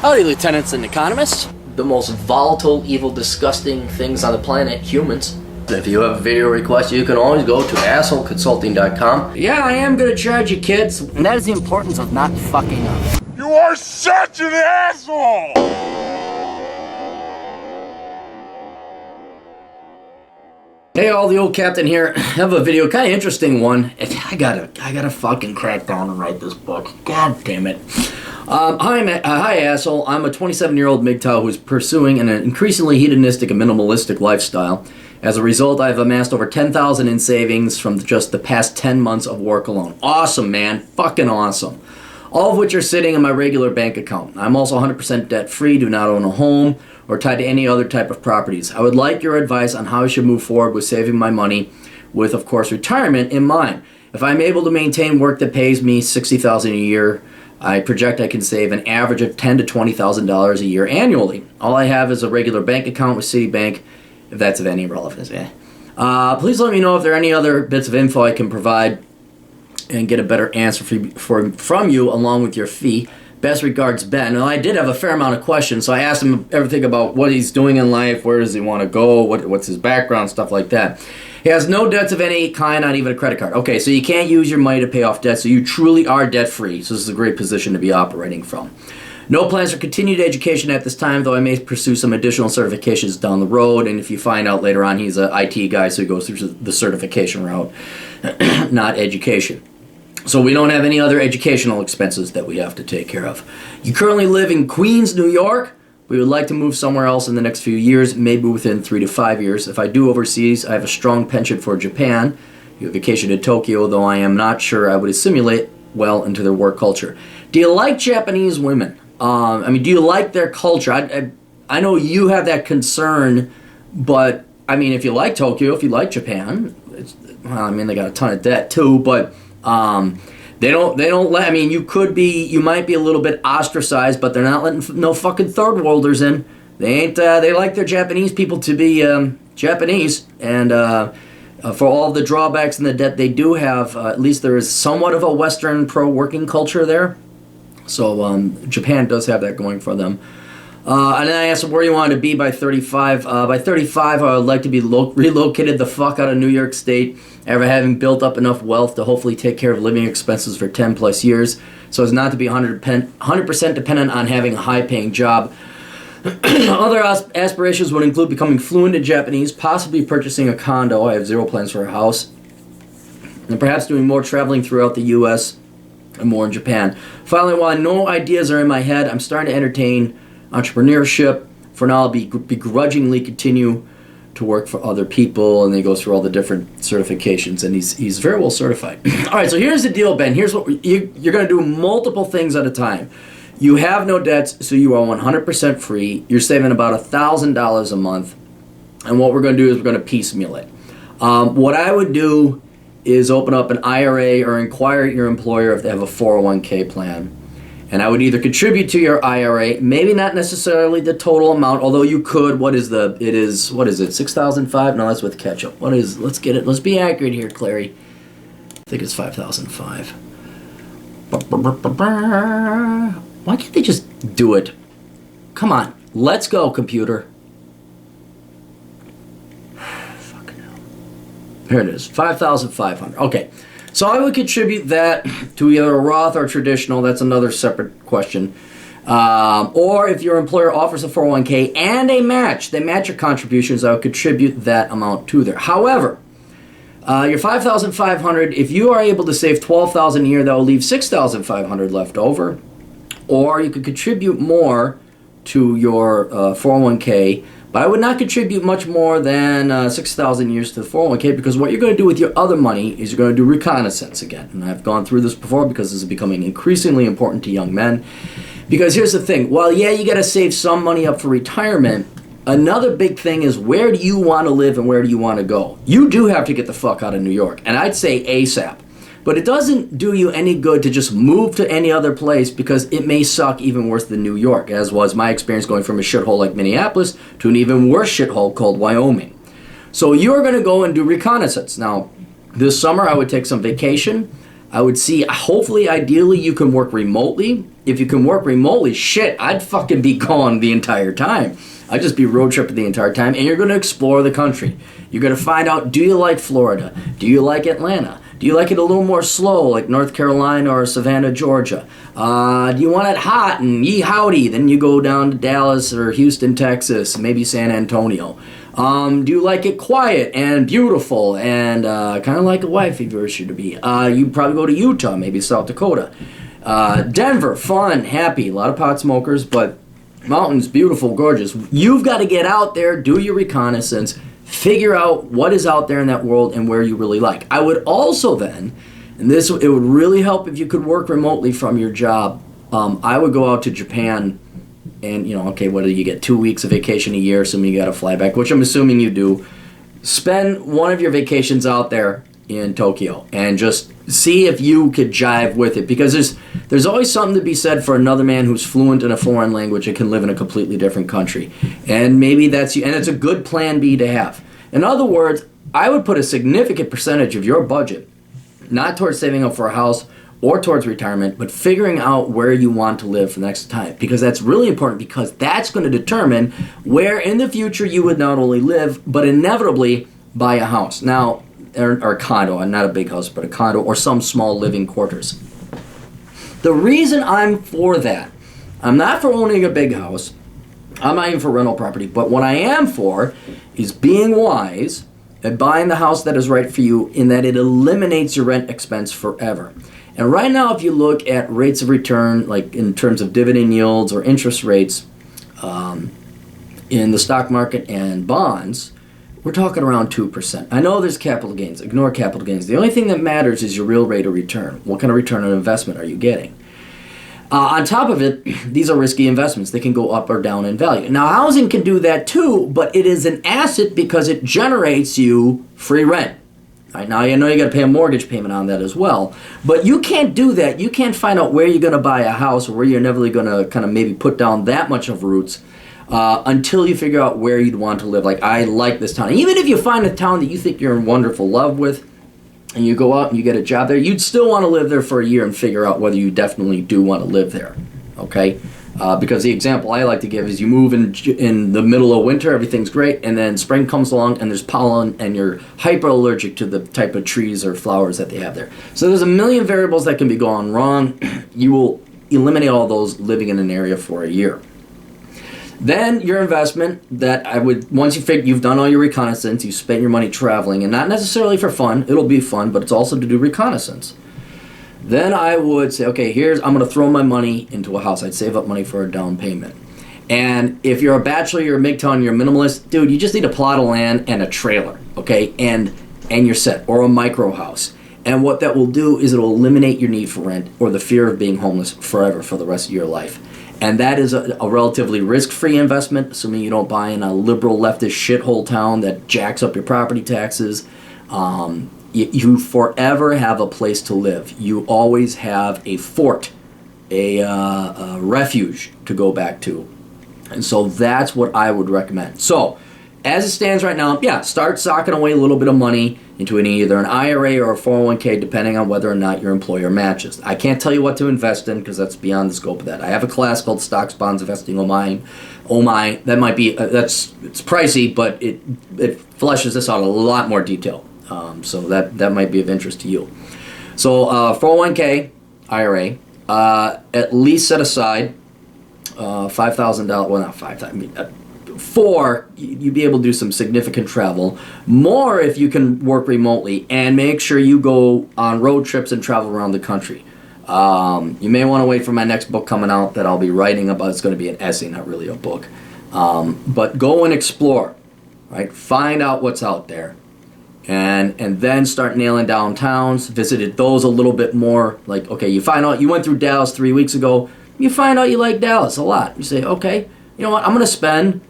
Howdy, lieutenants and economists. The most volatile, evil, disgusting things on the planet, humans. If you have a video request, you can always go to assholeconsulting.com. Yeah, I am gonna charge you, kids. And that is the importance of not fucking up. You are such an asshole! Hey, all, the old captain here. I have a video, kind of interesting one. I gotta fucking crack down and write this book. God damn it. Hi, asshole. I'm a 27-year-old MGTOW who's pursuing an increasingly hedonistic and minimalistic lifestyle. As a result, I've amassed over $10,000 in savings from just the past 10 months of work alone. Awesome, man. Fucking awesome. All of which are sitting in my regular bank account. I'm also 100% debt-free, do not own a home, or tied to any other type of properties. I would like your advice on how I should move forward with saving my money, with, of course, retirement in mind. If I'm able to maintain work that pays me $60,000 a year, I project I can save an average of $10,000 to $20,000 a year annually. All I have is a regular bank account with Citibank, if that's of any relevance. Please let me know if there are any other bits of info I can provide and get a better answer from you along with your fee. Best regards, Ben. Now, I did have a fair amount of questions, so I asked him everything about what he's doing in life, where does he want to go, what's his background, stuff like that. He has no debts of any kind, not even a credit card. Okay, so you can't use your money to pay off debt, so you truly are debt-free. So this is a great position to be operating from. No plans for continued education at this time, though I may pursue some additional certifications down the road, and if you find out later on, he's an IT guy, so he goes through the certification route, not education. So we don't have any other educational expenses that we have to take care of. You currently live in Queens, New York. We would like to move somewhere else in the next few years, maybe within 3 to 5 years. If I do overseas, I have a strong penchant for Japan. You vacation to Tokyo, though I am not sure I would assimilate well into their work culture. Do you like Japanese women? Do you like their culture? I know you have that concern, but if you like Tokyo, if you like Japan, they got a ton of debt too, but they don't let, you might be a little bit ostracized, but they're not letting no fucking third worlders in. They like their Japanese people to be Japanese, and for all the drawbacks and the debt they do have, at least there is somewhat of a Western pro-working culture there. So Japan does have that going for them. And then I asked him where you wanted to be by 35. By 35, I would like to be relocated the fuck out of New York State, after having built up enough wealth to hopefully take care of living expenses for 10 plus years, so as not to be 100% dependent on having a high-paying job. Other aspirations would include becoming fluent in Japanese, possibly purchasing a condo. I have zero plans for a house. And perhaps doing more traveling throughout the U.S. and more in Japan. Finally, while no ideas are in my head, I'm starting to entertain entrepreneurship. For now, I'll begrudgingly continue to work for other people, and then he goes through all the different certifications, and he's very well certified. All right, so here's the deal, Ben. Here's what you're going to do: multiple things at a time. You have no debts, so you are 100% free. You're saving about $1,000 a month, and what we're going to do is we're going to piecemeal it. What I would do is open up an IRA or inquire at your employer if they have a 401k plan. And I would either contribute to your IRA, maybe not necessarily the total amount, although you could. What is it, 6,005? No, that's with ketchup. Let's get it, let's be accurate here, Clary. I think it's 5,005. Why can't they just do it? Come on, let's go, computer. Fucking hell. Here it is, 5,500, okay. So I would contribute that to either a Roth or traditional. That's another separate question. Or if your employer offers a 401k and they match your contributions, I would contribute that amount to there. However, your $5,500, if you are able to save $12,000 a year, that will leave $6,500 left over. Or you could contribute more to your 401k. But I would not contribute much more than $6,000 years to the 401k, because what you're going to do with your other money is you're going to do reconnaissance again. And I've gone through this before because this is becoming increasingly important to young men. Because here's the thing. While, yeah, you got to save some money up for retirement, another big thing is, where do you want to live and where do you want to go? You do have to get the fuck out of New York. And I'd say ASAP. But it doesn't do you any good to just move to any other place, because it may suck even worse than New York, as was my experience going from a shithole like Minneapolis to an even worse shithole called Wyoming. So you're going to go and do reconnaissance. Now, this summer I would take some vacation. I would see, hopefully, ideally, you can work remotely. if you can work remotely, shit, I'd fucking be gone the entire time. I'd just be road tripping the entire time, and you're going to explore the country. You're going to find out, do you like Florida? Do you like Atlanta? Do you like it a little more slow, like North Carolina or Savannah, Georgia? Do you want it hot and yee howdy? Then you go down to Dallas or Houston, Texas, maybe San Antonio. Do you like it quiet and beautiful and kind of like a wife if you were to be? You probably go to Utah, maybe South Dakota. Denver, fun, happy, a lot of pot smokers, but mountains, beautiful, gorgeous. You've got to get out there, do your reconnaissance, figure out what is out there in that world and where you really like. I would also then, and it would really help if you could work remotely from your job. I would go out to Japan and, okay, what do you get? 2 weeks of vacation a year, assuming you got to fly back, which I'm assuming you do. Spend one of your vacations out there in Tokyo and just see if you could jive with it, because there's always something to be said for another man who's fluent in a foreign language and can live in a completely different country. And maybe that's you, and it's a good plan B to have. In other words, I would put a significant percentage of your budget not towards saving up for a house or towards retirement, but figuring out where you want to live for the next time, because that's really important, because that's going to determine where in the future you would not only live but inevitably buy a house. Now, or a condo, not a big house, but a condo or some small living quarters. The reason I'm for that, I'm not for owning a big house, I'm not even for rental property, but what I am for is being wise and buying the house that is right for you, in that it eliminates your rent expense forever. And right now, if you look at rates of return, like in terms of dividend yields or interest rates in the stock market and bonds, we're talking around 2%. I know there's capital gains. Ignore capital gains. The only thing that matters is your real rate of return. What kind of return on investment are you getting? On top of it, these are risky investments. They can go up or down in value. Now, housing can do that too, but it is an asset because it generates you free rent. Right, now, I know you got to pay a mortgage payment on that as well, but you can't do that. You can't find out where you're going to buy a house or where you're never going to kind of maybe put down that much of roots until you figure out where you'd want to live. Like, I like this town. Even if you find a town that you think you're in wonderful love with, and you go out and you get a job there, you'd still want to live there for a year and figure out whether you definitely do want to live there, okay? Because the example I like to give is you move in the middle of winter, everything's great, and then spring comes along and there's pollen and you're hyper allergic to the type of trees or flowers that they have there. So there's a million variables that can be going wrong. You will eliminate all those living in an area for a year. Then your investment that I would, once you've done all your reconnaissance, you spent your money traveling, and not necessarily for fun, it'll be fun, but it's also to do reconnaissance. Then I would say, okay, I'm going to throw my money into a house. I'd save up money for a down payment. And if you're a bachelor, you're a MGTOW, you're a minimalist, dude, you just need a plot of land and a trailer, okay? And you're set, or a micro house. And what that will do is it'll eliminate your need for rent or the fear of being homeless forever for the rest of your life. And that is a relatively risk-free investment, assuming you don't buy in a liberal leftist shithole town that jacks up your property taxes. You forever have a place to live. You always have a fort, a refuge to go back to. And so that's what I would recommend. So, as it stands right now, yeah, start socking away a little bit of money into either an IRA or a 401k, depending on whether or not your employer matches. I can't tell you what to invest in because that's beyond the scope of that. I have a class called Stocks, Bonds, Investing. Oh my, that might be it's pricey, but it fleshes this out a lot more detail. So that might be of interest to you. So 401k, IRA, at least set aside $5,000. Well, not 5,000. You'd be able to do some significant travel. More if you can work remotely, and make sure you go on road trips and travel around the country. You may want to wait for my next book coming out that I'll be writing about. It's going to be an essay, not really a book. But go and explore, right? Find out what's out there. And then start nailing down towns. Visited those a little bit more. Like, okay, you find out you went through Dallas 3 weeks ago. You find out you like Dallas a lot. You say, okay, you know what? I'm going to spend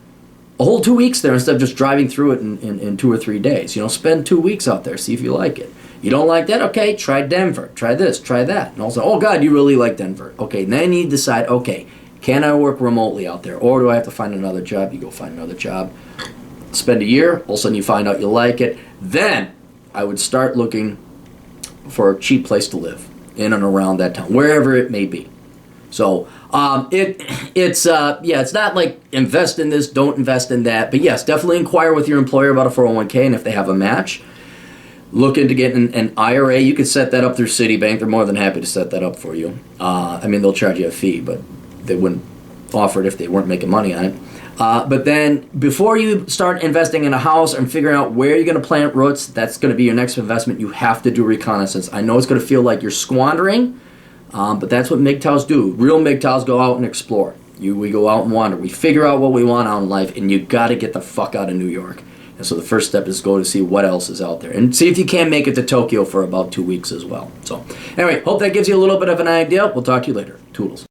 a whole 2 weeks there instead of just driving through it in 2 or 3 days. Spend 2 weeks out there. See if you like it. You don't like that? Okay, try Denver. Try this. Try that. And also, oh God, you really like Denver. Okay, then you decide, okay, can I work remotely out there? Or do I have to find another job? You go find another job. Spend a year. All of a sudden you find out you like it. Then I would start looking for a cheap place to live in and around that town, wherever it may be. So it's not like invest in this, don't invest in that. But yes, definitely inquire with your employer about a 401k, and if they have a match, look into getting an IRA. You could set that up through Citibank. They're more than happy to set that up for you. I mean, they'll charge you a fee, but they wouldn't offer it if they weren't making money on it. But then before you start investing in a house and figuring out where you're going to plant roots, that's going to be your next investment. You have to do reconnaissance. I know it's going to feel like you're squandering, but that's what MGTOWs do. Real MGTOWs go out and explore. We go out and wander. We figure out what we want out in life, and you got to get the fuck out of New York. And so the first step is go to see what else is out there. And see if you can make it to Tokyo for about 2 weeks as well. So anyway, hope that gives you a little bit of an idea. We'll talk to you later. Toodles.